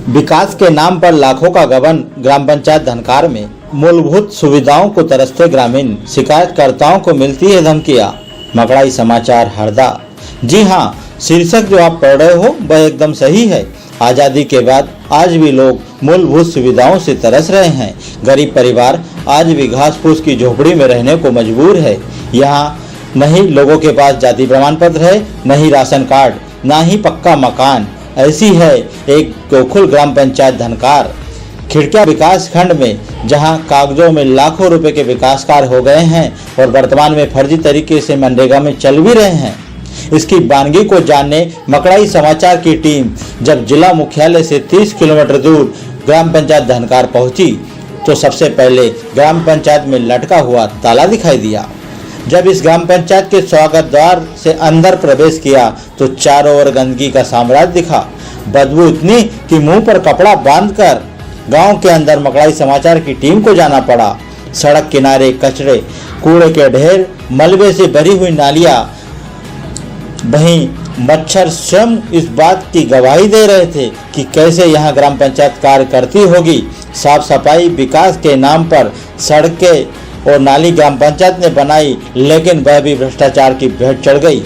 विकास के नाम पर लाखों का गबन ग्राम पंचायत धनकार में। मूलभूत सुविधाओं को तरसते ग्रामीण, शिकायतकर्ताओं को मिलती है धमकियां। मकड़ाई समाचार हरदा। जी हां, शीर्षक जो आप पढ़ रहे हो वह एकदम सही है। आज़ादी के बाद आज भी लोग मूलभूत सुविधाओं से तरस रहे हैं। गरीब परिवार आज भी घास फूस की झोपड़ी में रहने को मजबूर है। यहाँ नहीं लोगों के पास जाति प्रमाण पत्र है, नहीं राशन कार्ड, ना ही पक्का मकान। ऐसी है एक गोकुल ग्राम पंचायत धनकार खिड़किया विकास खंड में, जहां कागजों में लाखों रुपए के विकास कार्य हो गए हैं और वर्तमान में फर्जी तरीके से मनरेगा में चल भी रहे हैं। इसकी वानगी को जानने मकड़ाई समाचार की टीम जब जिला मुख्यालय से 30 किलोमीटर दूर ग्राम पंचायत धनकार पहुंची तो सबसे पहले ग्राम पंचायत में लटका हुआ ताला दिखाई दिया। जब इस ग्राम पंचायत के स्वागत द्वार से अंदर प्रवेश किया तो चारों ओर गंदगी का साम्राज्य दिखा। बदबू इतनी कि मुंह पर कपड़ा बांधकर गांव के अंदर मकड़ाई समाचार की टीम को जाना पड़ा। सड़क किनारे कचरे, कूड़े के ढेर, मलबे से भरी हुई नालियां, वहीं मच्छर स्वयं इस बात की गवाही दे रहे थे कि कैसे यहाँ ग्राम पंचायत कार्य करती होगी। साफ सफाई विकास के नाम पर सड़कें और नाली ग्राम पंचायत ने बनाई, लेकिन वह भी भ्रष्टाचार की भेंट चढ़ गई।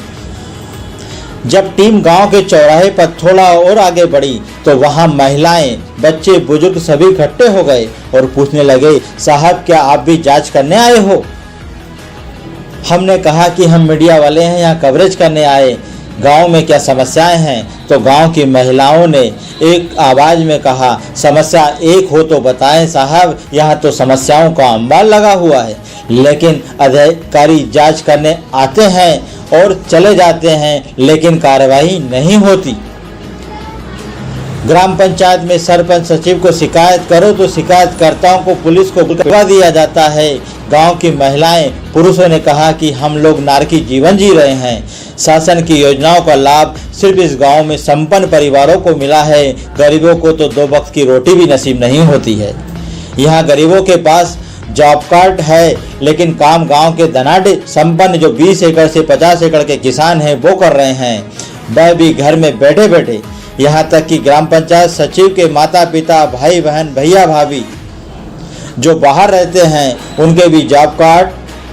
जब टीम गांव के चौराहे पर थोड़ा और आगे बढ़ी तो वहां महिलाएं, बच्चे, बुजुर्ग सभी इकट्ठे हो गए और पूछने लगे, साहब क्या आप भी जांच करने आए हो? हमने कहा कि हम मीडिया वाले हैं, यहाँ कवरेज करने आए। गांव में क्या समस्याएं हैं? तो गांव की महिलाओं ने एक आवाज में कहा, समस्या एक हो तो बताएं साहब, यहाँ तो समस्याओं का अंबार लगा हुआ है, लेकिन अधिकारी जांच करने आते हैं और चले जाते हैं, लेकिन कार्रवाई नहीं होती। ग्राम पंचायत में सरपंच सचिव को शिकायत करो तो शिकायतकर्ताओं को पुलिस को बुलवा दिया जाता है। गांव की महिलाएं, पुरुषों ने कहा कि हम लोग नारकी जीवन जी रहे हैं। शासन की योजनाओं का लाभ सिर्फ इस गांव में संपन्न परिवारों को मिला है, गरीबों को तो 2 वक्त की रोटी भी नसीब नहीं होती है। यहाँ गरीबों के पास जॉब कार्ड है, लेकिन काम गांव के धनाढ़ संपन्न जो 20 एकड़ से 50 एकड़ के किसान हैं वो कर रहे हैं, वह भी घर में बैठे बैठे। यहाँ तक कि ग्राम पंचायत सचिव के माता पिता, भाई बहन, भैया भाभी जो बाहर रहते हैं, उनके भी जॉब कार्ड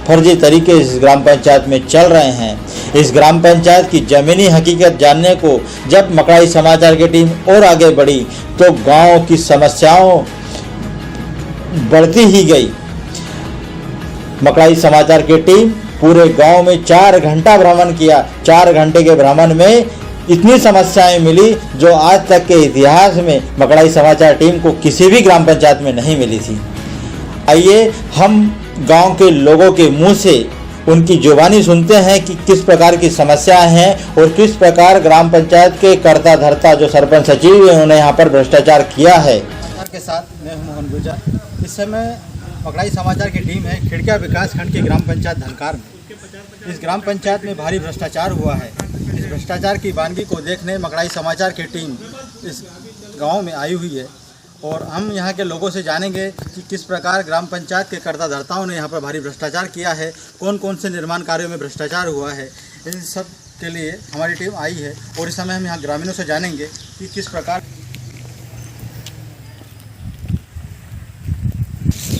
फर्जी तरीके इस ग्राम पंचायत में चल रहे हैं। इस ग्राम पंचायत की ज़मीनी हकीकत जानने को जब मकड़ाई समाचार की टीम और आगे बढ़ी तो गांव की समस्याओं बढ़ती ही गई। मकड़ाई समाचार की टीम पूरे गांव में 4 घंटा भ्रमण किया। 4 घंटे के भ्रमण में इतनी समस्याएं मिली जो आज तक के इतिहास में मकड़ाई समाचार टीम को किसी भी ग्राम पंचायत में नहीं मिली थी। आइए हम गांव के लोगों के मुंह से उनकी जुबानी सुनते हैं कि किस प्रकार की समस्याएं हैं और किस प्रकार ग्राम पंचायत के कर्ता धर्ता जो सरपंच सचिव है उन्होंने यहाँ पर भ्रष्टाचार किया है। के साथ मैं हूं मोहन गुर्जर। इस समय मकड़ाई समाचार की टीम है खिड़किया विकास खंड की ग्राम पंचायत धनकार में। इस ग्राम पंचायत में भारी भ्रष्टाचार हुआ है। इस भ्रष्टाचार की वानगी को देखने मकड़ाई समाचार की टीम इस गांव में आई हुई है और हम यहाँ के लोगों से जानेंगे कि किस प्रकार ग्राम पंचायत के कर्ताधर्ताओं ने यहाँ पर भारी भ्रष्टाचार किया है, कौन कौन से निर्माण कार्यों में भ्रष्टाचार हुआ है। इन सब के लिए हमारी टीम आई है और इस समय हम यहाँ ग्रामीणों से जानेंगे कि किस प्रकार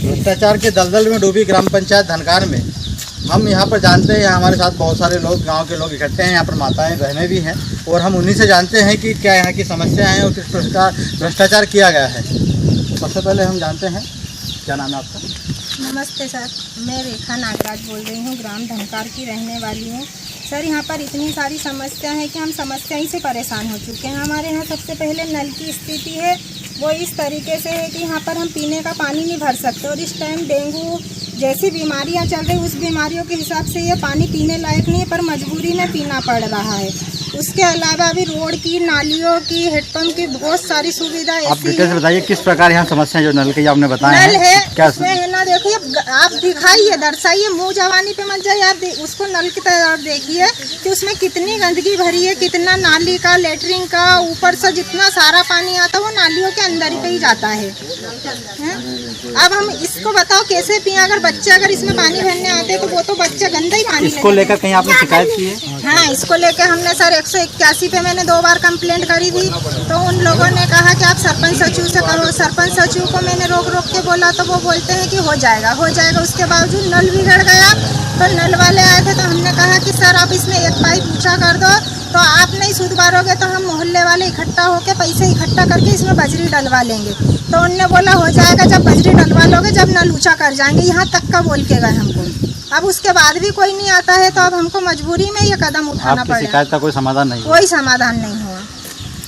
भ्रष्टाचार के दलदल में डूबी ग्राम पंचायत धनकार में। हम यहाँ पर जानते हैं, हमारे साथ बहुत सारे लोग, गांव के लोग इकट्ठे हैं, यहाँ पर माताएं बहनें भी हैं और हम उन्हीं से जानते हैं कि क्या यहाँ की समस्या है और किस प्रकार भ्रष्टाचार किया गया है। सबसे पहले हम जानते हैं, क्या नाम है आपका? नमस्ते सर, मैं रेखा नागराज बोल रही हूँ, ग्राम धनकार की रहने वाली हूँ। सर यहाँ पर इतनी सारी समस्या है कि हम समस्या ही से परेशान हो चुके हैं। हमारे यहाँ सबसे पहले नल की स्थिति है वो इस तरीके से है कि यहाँ पर हम पीने का पानी नहीं भर सकते और इस टाइम डेंगू जैसी बीमारियाँ चल रही, उस बीमारियों के हिसाब से ये पानी पीने लायक नहीं है, पर मजबूरी में पीना पड़ रहा है। उसके अलावा अभी रोड की, नालियों की, हेडपम्प की बहुत सारी सुविधा ऐसी है। आप डिटेल से बताइए किस प्रकार यहाँ समस्या जो नल की आपने बताया नल है क्या उसमें है ना, देखिए आप दिखाइए, दर्शाइए, मुँह जवानी पे मत जाइए, आप उसको नल की तरफ देखिए कि उसमें कितनी गंदगी भरी है, कितना नाली का, लेटरिन का, ऊपर से जितना सारा पानी आता है वो नालियों के अंदर ही पे ही जाता है। अब हम इसको बताओ कैसे पिए? अगर बच्चे अगर इसमें पानी भरने आते हैं तो वो तो बच्चे गंदा ही पानी। इसको लेकर कहीं आपने शिकायत की है? हाँ, इसको लेकर हमने सर 181 पे मैंने 2 बार कंप्लेंट करी थी, तो उन लोगों ने कहा कि आप आप सरपंच सचिव से करो। सरपंच सचिव को मैंने रोक के बोला तो वो बोलते हैं कि हो जाएगा। उसके बावजूद नल बिगड़ गया, तो नल वाले आए थे तो हमने कहा कि सर आप इसमें एक पाइप ऊँचा कर दो, तो आप नहीं सुधवारोगे तो हम मोहल्ले वाले इकट्ठा होकर पैसे इकट्ठा करके इसमें बजरी डलवा लेंगे। तो उनने बोला हो जाएगा, जब बजरी डलवा लोगे जब नल ऊँचा कर जाएंगे, यहाँ तक का बोल के गए हमको। अब उसके बाद भी कोई नहीं आता है, तो अब हमको मजबूरी में ये कदम उठाना पड़ा। शिकायत का कोई समाधान नहीं? कोई समाधान नहीं हुआ।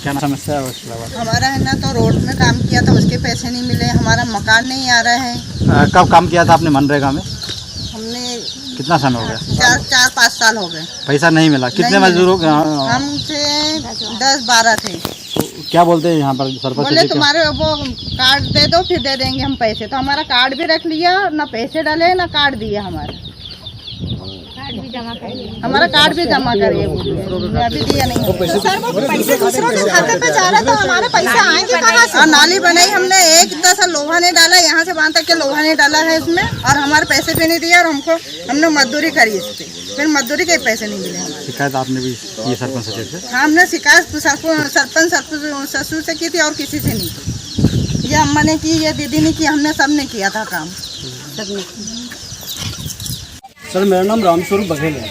क्या समस्या है उसके अलावा? हमारा है ना, तो रोड में काम किया था, उसके पैसे नहीं मिले। हमारा मकान नहीं आ रहा है। कब काम किया था आपने मनरेगा में? हमने कितना समय हो गया? 4-5 साल हो गए। पैसा नहीं मिला। कितने नहीं मजदूरों? हमसे 10-12 थे। तो क्या बोलते हैं यहाँ पर सरपंच? बोले तुम्हारे वो कार्ड दे दो, फिर दे देंगे हम पैसे। तो हमारा कार्ड भी रख लिया, ना पैसे डाले ना कार्ड दिए। हमारा कार्ड भी जमा करिए, अभी दिया नहीं। तो सर वो पैसे दूसरों के खाते पे जा रहे, तो हमारे पैसे आएंगे कहाँ से? और नाली बनाई हमने, एक दस लोहा नहीं डाला, यहाँ से वहाँ तक के लोहा नहीं डाला है इसमें, और हमारे पैसे भी नहीं दिए। और हमने मजदूरी करी इस पे, फिर मजदूरी के पैसे नहीं मिले हमारे। शिकायत आपने भी की सरपंच सचिव से? हाँ, हमने शिकायत सरपंच ससुर से की थी और किसी से नहीं की। ये अम्मा ने की, ये दीदी ने की, हमने सब ने किया था काम, सबने। सर मेरा नाम रामस्वरूप बघेल है।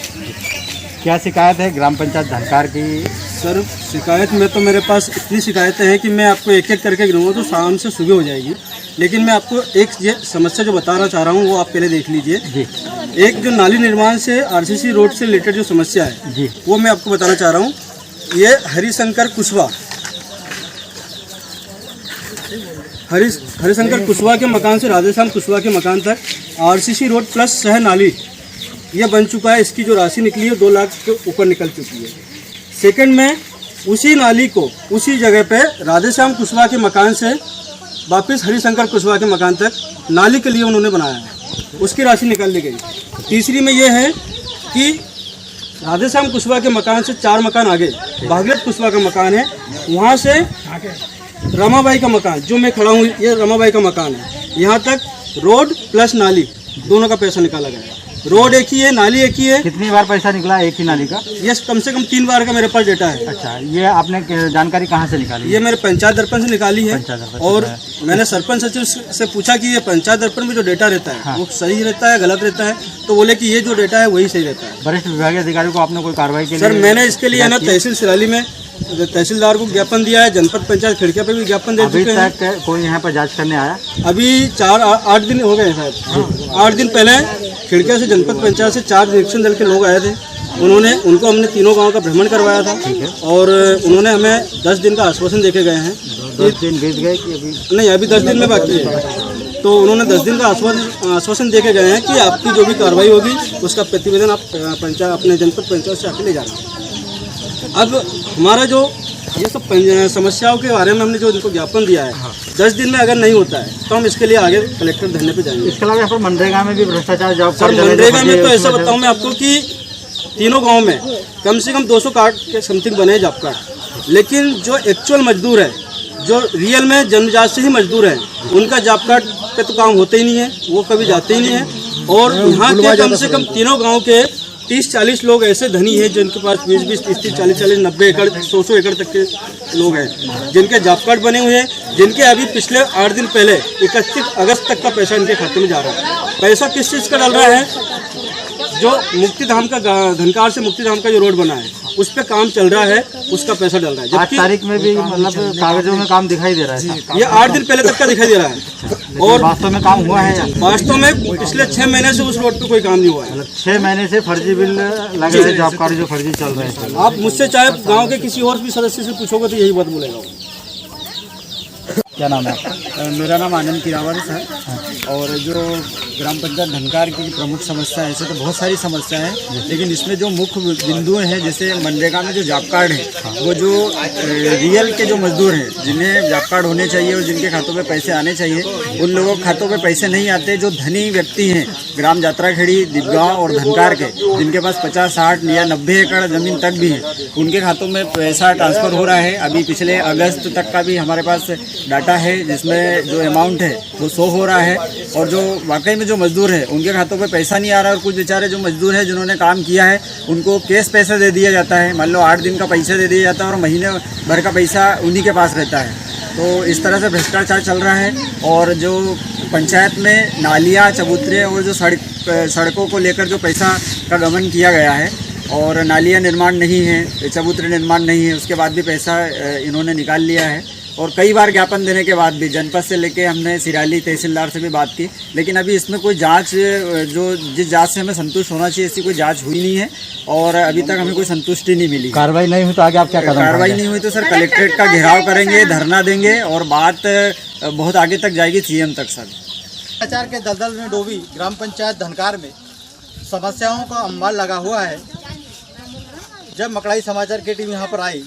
क्या शिकायत है ग्राम पंचायत धनकार की? सर शिकायत में तो मेरे पास इतनी शिकायतें हैं कि मैं आपको एक एक करके गिनूँगा तो शाम से सुबह हो जाएगी। लेकिन मैं आपको एक ये समस्या जो बताना चाह रहा हूँ वो आप पहले देख लीजिए जी। एक जो नाली निर्माण से आरसीसी रोड से रिलेटेड जो समस्या है जी, वो मैं आपको बताना चाह रहा हूँ। ये हरिशंकर कुशवाहा के मकान से राधेश्याम कुशवाहा के मकान तक आरसीसी रोड प्लस सह नाली ये बन चुका है। इसकी जो राशि निकली है 2 लाख के ऊपर निकल चुकी है। सेकंड में उसी नाली को उसी जगह पे राधेश्याम कुशवाहा के मकान से वापस हरिशंकर कुशवाहा के मकान तक नाली के लिए उन्होंने बनाया है, उसकी राशि निकाल ली गई। तीसरी में ये है कि राधेश्याम कुशवाहा के मकान से 4 मकान आगे भागीरथ कुशवाहा का मकान है, वहाँ से रमाबाई का मकान जो मैं खड़ा हूँ ये रमाबाई का मकान है, यहाँ तक रोड प्लस नाली दोनों का पैसा निकाला गया। रोड एक ही है, नाली एक ही है। कितनी बार पैसा निकला एक ही नाली का? ये कम से कम 3 बार का मेरे पास डेटा है। अच्छा, ये आपने जानकारी कहाँ से निकाली? ये मेरे पंचायत दर्पण से निकाली है। और मैंने सरपंच सचिव से पूछा कि ये पंचायत दर्पण में जो डेटा रहता है वो सही रहता है गलत रहता है, तो बोले कि ये जो डेटा है वही सही रहता है। वरिष्ठ विभागीय अधिकारी को आपने कोई कार्रवाई की? सर मैंने इसके लिए ना तहसील सिराली में तहसीलदार को ज्ञापन दिया है, जनपद पंचायत खिड़किया पे भी ज्ञापन दे चुके हैं। कोई यहाँ पर जांच करने आया? अभी 4-8 दिन हो गए शायद। 8 दिन पहले खिड़किया से जनपद पंचायत से 4 निरीक्षण दल के लोग आए थे। उनको हमने तीनों गांव का भ्रमण करवाया था और उन्होंने हमें 10 दिन का आश्वासन देके गए हैं। 10 दिन बीत गए कि अभी? नहीं, अभी 10 दिन में बाकी है। तो उन्होंने 10 दिन का आश्वासन देके गए हैं कि आपकी जो भी कार्रवाई होगी उसका प्रतिवेदन आप अपने जनपद पंचायत से आके ले जाना। अब हमारा जो ये सब समस्याओं के बारे में हमने जो इनको ज्ञापन दिया है 10 दिन में अगर नहीं होता है तो हम इसके लिए आगे कलेक्टर धरने पे जाएंगे। इसके अलावा यहाँ पर मनरेगा में भी भ्रष्टाचार जॉब सर मनरेगा में तो ऐसा बताऊँ मैं आपको कि तीनों गांव में कम से कम 200 कार्ड के समथिंग बने जॉब कार्ड, लेकिन जो एक्चुअल मजदूर है जो रियल में जन्मजात से ही मजदूर हैं उनका जॉब कार्ड पे तो काम होते ही नहीं है, वो कभी जाते ही नहीं है। और यहाँ के कम से कम तीनों गाँव के 30-40 लोग ऐसे धनी हैं जिनके पास 20-20, 30-30, 40-40, 90 एकड़ 100 एकड़ तक के लोग हैं जिनके जॉब कार्ड बने हुए हैं, जिनके अभी पिछले 8 दिन पहले 31 अगस्त तक का पैसा इनके खाते में जा रहा है। पैसा किस चीज़ का डल रहा है? जो मुक्तिधाम का धनकार से मुक्तिधाम का जो रोड बना है उस पे काम चल रहा है, उसका पैसा डल रहा है। 8 तारीख में भी मतलब कागजों में काम दिखाई दे रहा है। ये 8 दिन पहले तक का दिखाई दे रहा है। और वास्तव में काम हुआ है? वास्तव में पिछले 6 महीने से उस रोड पे कोई काम नहीं हुआ है। मतलब 6 महीने से फर्जी बिल लगे हैं, जॉब कार्ड जो फर्जी चल रहे हैं। आप मुझसे चाहे गांव के किसी और भी सदस्य से पूछोगे तो यही बात बोलेगा। क्या नाम है आपका? मेरा नाम आनंद किरावर है। और जो ग्राम पंचायत धनकार की प्रमुख समस्या है, ऐसे तो बहुत सारी समस्या है, लेकिन इसमें जो मुख्य बिंदु हैं जैसे मनरेगा में जो जॉब कार्ड है वो जो रियल के जो मजदूर हैं जिन्हें जॉब कार्ड होने चाहिए और जिनके खातों में पैसे आने चाहिए उन लोगों के खातों में पैसे नहीं आते। जो धनी व्यक्ति हैं ग्राम जात्राखेड़ी, दीपगांव और धनकार के जिनके पास 50, 60 या 90 एकड़ ज़मीन तक भी है उनके खातों में पैसा ट्रांसफ़र हो रहा है। अभी पिछले अगस्त तक का भी हमारे पास डाटा है जिसमें जो अमाउंट है वो शो हो रहा है। और जो वाकई में जो मजदूर है उनके खातों पे पैसा नहीं आ रहा है। और कुछ बेचारे जो मजदूर हैं जिन्होंने काम किया है उनको कैश पैसा दे दिया जाता है। मान लो 8 दिन का पैसा दे दिया जाता है और महीने भर का पैसा उन्हीं के पास रहता है। तो इस तरह से भ्रष्टाचार चल रहा है। और जो पंचायत में नालियाँ, चबूतरे और जो सड़कों को लेकर जो पैसा का गबन किया गया है, और नालियाँ निर्माण नहीं है, चबूतरे निर्माण नहीं है, उसके बाद भी पैसा इन्होंने निकाल लिया है। और कई बार ज्ञापन देने के बाद भी जनपद से लेके हमने सिराली तहसीलदार से भी बात की, लेकिन अभी इसमें कोई जांच, जो जिस जांच से हमें संतुष्ट होना चाहिए, ऐसी कोई जांच हुई नहीं है और अभी तक हमें कोई संतुष्टि नहीं मिली। कार्रवाई नहीं हुई तो आगे आप क्या करेंगे? कार्रवाई नहीं हुई तो सर कलेक्ट्रेट का घेराव करेंगे, धरना देंगे और बात बहुत आगे तक जाएगी, सीएम तक सर। भ्रष्टाचार के दलदल में डूबी ग्राम पंचायत धनकार में समस्याओं का अंबार लगा हुआ है। जब मकड़ाई समाचार की टीम यहाँ पर आई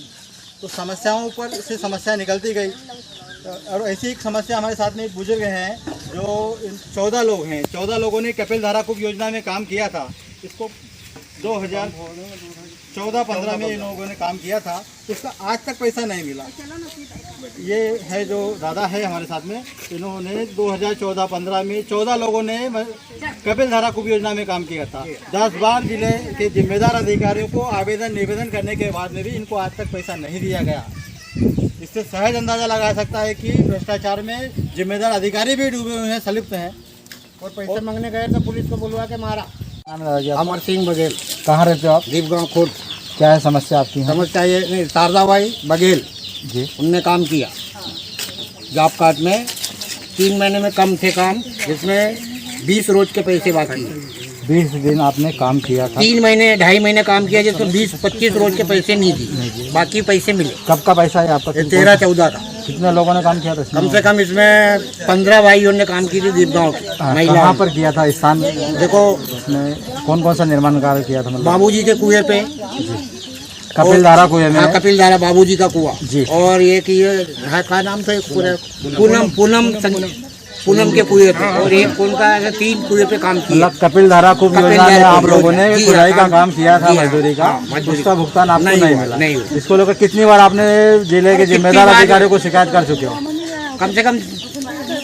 तो समस्याओं पर से समस्या निकलती गई, और ऐसी एक समस्या हमारे साथ में एक बुजुर्ग हैं जो 14 लोग हैं। 14 लोगों ने कपिल धारा कुप योजना में काम किया था। इसको 2014-15 में इन लोगों ने काम किया था, इसका आज तक पैसा नहीं मिला। ये है जो दादा है हमारे साथ में, इन्होंने 2014-15 में 14 लोगों ने कपिल धारा कुप योजना में काम किया था। 10 बार जिले के जिम्मेदार अधिकारियों को निवेदन करने के बाद में भी इनको आज तक पैसा नहीं दिया गया। इससे सहज अंदाजा लगा सकता है कि भ्रष्टाचार में जिम्मेदार अधिकारी भी डूबे हुए हैं, संलिप्त हैं। और पैसे मांगने गए तो पुलिस को बुलवा के मारा। अमर सिंह बघेल। कहाँ रहते हो आप? दीपगांव खुर्द। क्या है समस्या आपकी? समस्या ये नहीं, शारदाबाई बघेल जी, उनने काम किया जॉब कार्ड में। 3 महीने में कम थे काम, जिसमें 20 रोज के पैसे बाकी हैं। 20 दिन आपने काम किया था? 3 महीने 2.5 महीने काम किया, जिसमें 20-25 रोज के पैसे नहीं दिए, बाकी पैसे मिले। कब का पैसा है आपका? 13-14 का। कितने लोगों ने काम किया था? कम से कम इसमें 15 भाइयों ने काम की थी दीपगांव की। कहाँ पर किया था स्थान? देखो, इसमें कौन कौन सा निर्माण कार्य किया था? मतलब बाबूजी के कुएं पे, कपिल धारा कुएं में? हाँ, कपिल धारा बाबूजी का कुआं जी। और ये कि ये का नाम था पूनम के कुएं पे, और एक उनका 3 कुएं पे काम किया। मतलब कपिल धारा कुप योजना में आप लोगों ने खुदाई का काम किया था, मजदूरी का, उसका भुगतान आपको नहीं मिला। नहीं। इसको लेकर कितनी बार आपने जिले के जिम्मेदार अधिकारियों को शिकायत कर चुके हो? कम से कम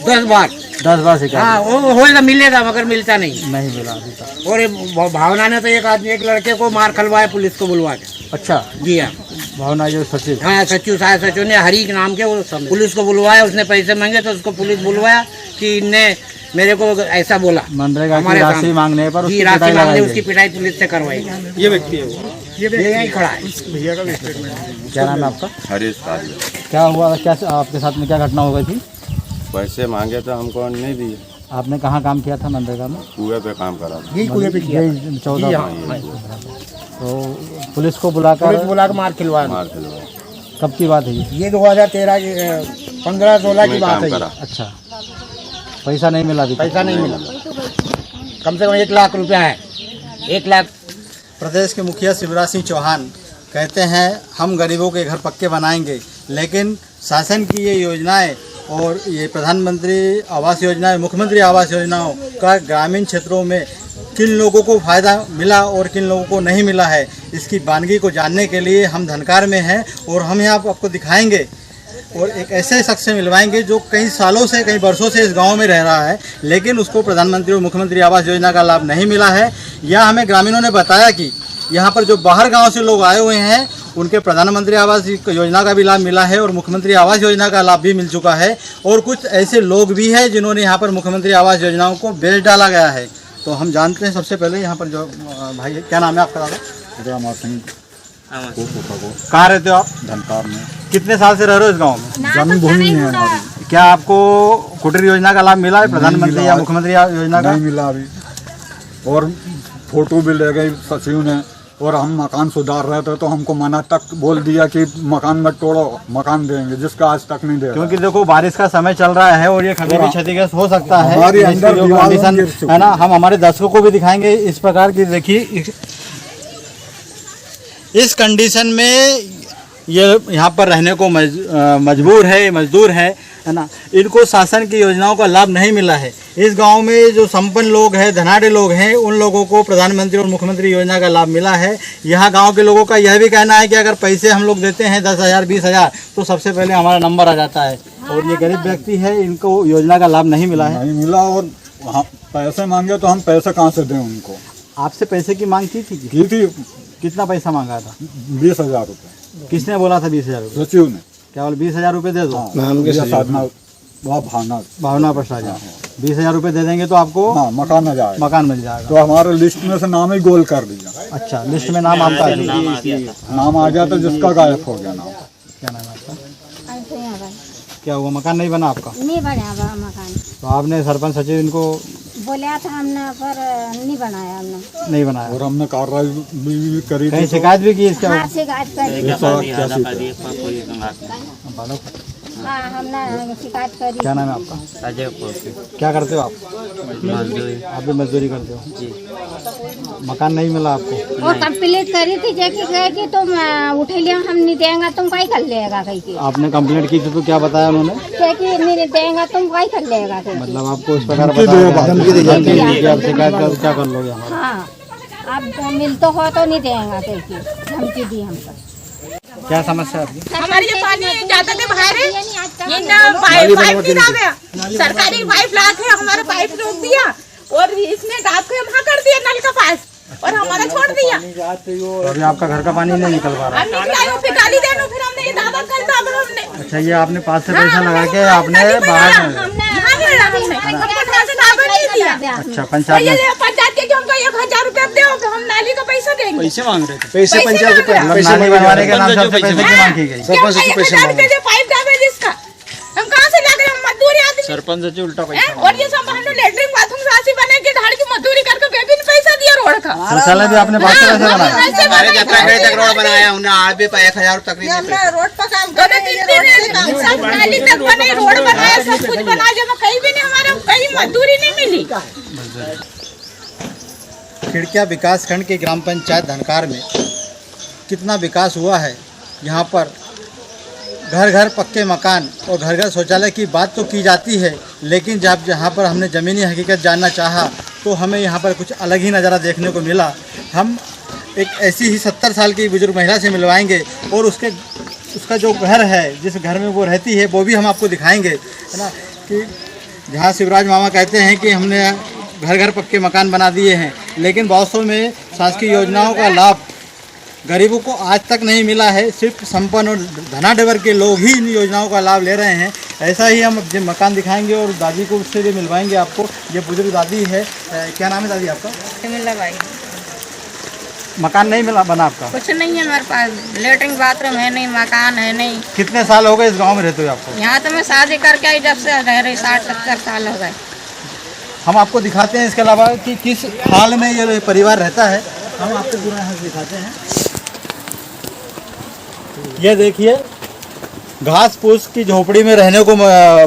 10 बार। 10 बार शिकायत? हाँ, वो होएगा, मिलेगा, मगर मिलता नहीं मिला अभी तक। और भावना ने तो एक लड़के को मार खलवाया पुलिस को बुलवा के। अच्छा जी हाँ, भावना जो सचिव? हाँ, सचिव ने हरी के नाम के वो पुलिस को बुलवाया। उसने पैसे मांगे तो उसको पुलिस बुलवाया कि इनने मेरे को ऐसा बोला। मनरेगा की राशि मांगने पर जी, राशि मांगने उसकी पिटाई पुलिस से करवाई। ये व्यक्ति है वो, ये यहीं खड़ा है। भैया का स्टेटमेंट। क्या नाम है आपका? हरीश काजी। क्या हुआ, क्या आपके साथ में क्या घटना हो गई थी? पैसे मांगे तो हमको नहीं दिए। आपने कहाँ काम किया था मनरेगा में? कुएं पे काम करा था। यही कुएं पे किया। 14 तो पुलिस को बुलाकर मार खिलवाया। कब की बात है ये 2013 15-16 की बात है। अच्छा, पैसा नहीं मिला? पैसा नहीं मिला। कम से कम 1 लाख रुपया है। 1 लाख। प्रदेश के मुखिया शिवराज सिंह चौहान कहते हैं हम गरीबों के घर पक्के बनाएंगे, लेकिन शासन की ये योजनाएं और ये प्रधानमंत्री आवास योजना, मुख्यमंत्री आवास योजनाओं का ग्रामीण क्षेत्रों में किन लोगों को फ़ायदा मिला और किन लोगों को नहीं मिला है, इसकी वानगी को जानने के लिए हम धनकार में हैं और हम यहाँ आपको दिखाएंगे और एक ऐसे शख्स से मिलवाएंगे जो कई सालों से, कई वर्षों से इस गांव में रह रहा है, लेकिन उसको प्रधानमंत्री और मुख्यमंत्री आवास योजना का लाभ नहीं मिला है। यह हमें ग्रामीणों ने बताया कि यहाँ पर जो बाहर गाँव से लोग आए हुए हैं उनके प्रधानमंत्री आवास योजना का भी लाभ मिला है और मुख्यमंत्री आवास योजना का लाभ भी मिल चुका है, और कुछ ऐसे लोग भी हैं जिन्होंने यहाँ पर मुख्यमंत्री आवास योजनाओं को बेच डाला गया है। तो हम जानते हैं सबसे पहले यहाँ पर जो भाई है, क्या नाम है आपका? दादा अमर सिंह। कहाँ रहते हो आप? धनकार में। कितने साल से रह रहे हो इस गाँव में? जन्मभूमि है हमारी। क्या आपको कुटीर योजना का लाभ मिला है, प्रधानमंत्री या मुख्यमंत्री योजना का? नहीं मिला अभी, और फोटो भी ले गई सचिव ने, और हम मकान सुधार रहे थे तो हमको मना तक बोल दिया कि मकान मत तोड़ो, मकान देंगे, जिसका आज तक नहीं दे। क्योंकि देखो बारिश का समय चल रहा है और ये कभी भी क्षतिग्रस्त हो सकता है। हमारी अंदर जो कंडीशन है ना, हम हमारे दर्शकों को भी दिखाएंगे इस प्रकार की। देखिए इस कंडीशन में ये यहाँ पर रहने को मजबूर है, मजदूर है ना, इनको शासन की योजनाओं का लाभ नहीं मिला है। इस गांव में जो संपन्न लोग हैं, धनाढ़ लोग हैं, उन लोगों को प्रधानमंत्री और मुख्यमंत्री योजना का लाभ मिला है। यहाँ गांव के लोगों का यह भी कहना है कि अगर पैसे हम लोग देते हैं 10,000 20,000 तो सबसे पहले हमारा नंबर आ जाता है, और ये गरीब व्यक्ति है, इनको योजना का लाभ नहीं मिला है। नहीं मिला, और पैसे मांगे तो हम पैसे कहाँ से दें उनको? आपसे पैसे की मांग की थी? कितना पैसा मांगा था? 20,000 रुपये। किसने बोला था 20,000 रुपये? सचिव ने। केवल 20,000 रुपये दे दो। नाम के साधना वह भावना भावना भ्रष्टाचार 20,000 रुपये दे देंगे तो आपको हाँ मकान आ जाएगा। मकान मिल जाएगा। तो हमारे लिस्ट में से नाम ही गोल कर दिया। अच्छा, लिस्ट में नाम आपका है? नाम आ गया तो जिसका गायब हो गया नाम। क्या नाम है आपका? क्या हुआ, मकान नहीं बना आपका? नहीं बना मकान, तो आपने सरपंच सचिव इनको बोला था हमने, पर नहीं बनाया हमने। नहीं बनाया और हमने कार्रवाई भी करी कहीं थी। शिकायत भी की इसके? हाँ, शिकायत करी। हाँ, हमने शिकायत करी। क्या नाम है आपका? क्या करते हो आप? आप भी मजदूरी करते हो जी। मकान नहीं मिला आपको? और कंप्लेंट करी थी कि तुम उठे लिया, हम नहीं देंगे, तुम क्या कर लेगा कहीं की। आपने कंप्लेंट की थी तो क्या बताया उन्होंने? कि नहीं देंगे, तुम क्या कर लेगा कहीं की। मतलब आपको इस प्रकार धमकी दी जाती है कि आप शिकायत कर क्या कर लोगे? हाँ, अब मिल तो हो तो नहीं देंगे कहीं की, धमकी दी हमको। क्या समस्या है आपकी? हमारे ये पानी जाता थे बाहर, ये ना पाइप नहीं आ गया, सरकारी पाइप ला के हमारा पाइप रोक दिया और इसमें गाँव को वहाँ कर दिया नल का पास और हमारा छोड़ दिया। तो अभी आपका घर का पानी नहीं निकल पा रहा? हम निकला फिर गाली देना, फिर हमने ये दावा कर दिया हमने। अच्छा, ये आपने पास से पैसा लगा के आपने बाहर में? अच्छा, पंचायत के जो हमको 1,000 रुपया दो, हम नाली का पैसा देंगे। पैसे मांग रहे थे। पैसे पंचायत से पैसे नाली बनवाने के नाम से आपसे पैसे की मांग की गई? सरपंच से पैसे मांगे। पाइप डाले जिसका हम कहाँ से लागे, हम मजदूरी आदमी। सरपंच से उल्टा पैसा और ये सब हमने लेटरिन बाथरूम सासी बने के ढाड़ की मजदूरी करके बेबी ने पैसा दिया रोड का। शौचालय भी आपने पास से पैसे बनाया? हमारे तक रोड बनाया हमने, आज भी 1,000 तकरीबन रोड पर काम कर सब नाली तक बने, रोड बनाया, सब कुछ बनाया, जब कहीं भी नहीं हमारा कहीं मजदूरी नहीं मिली। खिड़किया विकास खंड के ग्राम पंचायत धनकार में कितना विकास हुआ है। यहाँ पर घर घर पक्के मकान और घर घर शौचालय की बात तो की जाती है, लेकिन जब जहाँ पर हमने ज़मीनी हकीकत जानना चाहा तो हमें यहाँ पर कुछ अलग ही नज़ारा देखने को मिला। हम एक ऐसी ही 70 साल की बुजुर्ग महिला से मिलवाएंगे और उसका जो घर है, जिस घर में वो रहती है, वो भी हम आपको दिखाएंगे, है ना। कि जहाँ शिवराज मामा कहते हैं कि हमने घर घर पक्के मकान बना दिए हैं, लेकिन वास्तव में शासकीय योजनाओं का लाभ गरीबों को आज तक नहीं मिला है। सिर्फ संपन्न और धनाढ्य के लोग ही इन योजनाओं का लाभ ले रहे हैं। ऐसा ही हम जो मकान दिखाएंगे और दादी को उससे भी मिलवाएंगे आपको। ये बुजुर्ग दादी है। क्या नाम है दादी आपका? मिला भाई, मकान नहीं मिला बना आपका? कुछ नहीं है हमारे पास, लेटरिन बाथरूम है नहीं, मकान है नहीं। कितने साल हो गए इस गाँव में रहते हुए आपको? यहाँ तो मैं शादी करके आई जब से रह रही, 60-70 साल हो गए। हम आपको दिखाते हैं इसके अलावा कि किस हाल में ये परिवार रहता है, हम आपको पूरा यहाँ से दिखाते हैं। ये देखिए, घास फूस की झोपड़ी में रहने को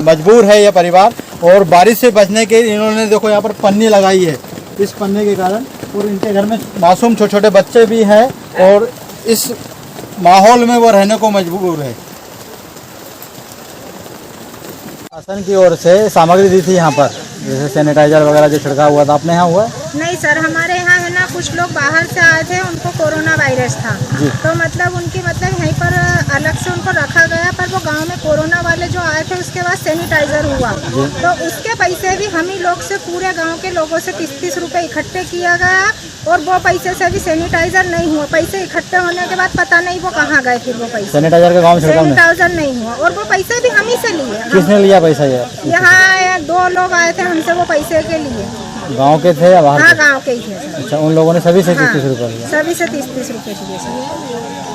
मजबूर है यह परिवार, और बारिश से बचने के इन्होंने देखो यहाँ पर पन्नी लगाई है। इस पन्ने के कारण, और इनके घर में मासूम छोटे छोटे बच्चे भी हैं और इस माहौल में वो रहने को मजबूर है। शासन की ओर से सामग्री दी थी यहाँ पर, जैसे सैनिटाइजर वगैरह जो छिड़का हुआ था, आपने यहाँ हुआ है? नहीं सर, हमारे यहाँ है ना, कुछ लोग बाहर से आए थे, उनको कोरोना वायरस था, तो मतलब उनकी यहीं पर अलग से उनको रखा गया, पर वो गांव में कोरोना वाले जो आए थे उसके बाद सैनिटाइजर हुआ, तो उसके पैसे भी हम ही लोग से, पूरे गांव के लोगों से 30-30 रुपये इकट्ठे किया गया, और वो पैसे से भी सैनिटाइजर नहीं हुआ। पैसे इकट्ठे होने के बाद पता नहीं वो कहाँ गए, फिर वो पैसे सैनिटाइजर का गाँव में सैनिटाइजर नहीं हुआ, और वो पैसे भी हम ही से लिए। किसने लिया पैसा? यहाँ 2 लोग आए थे हमसे वो पैसे के लिए। गांव के थे या बाहर? हाँ, गांव के ही थे। अच्छा, उन लोगों ने सभी से 30-30 रुपये लिया? सभी से 30-30 रुपये लिए सर।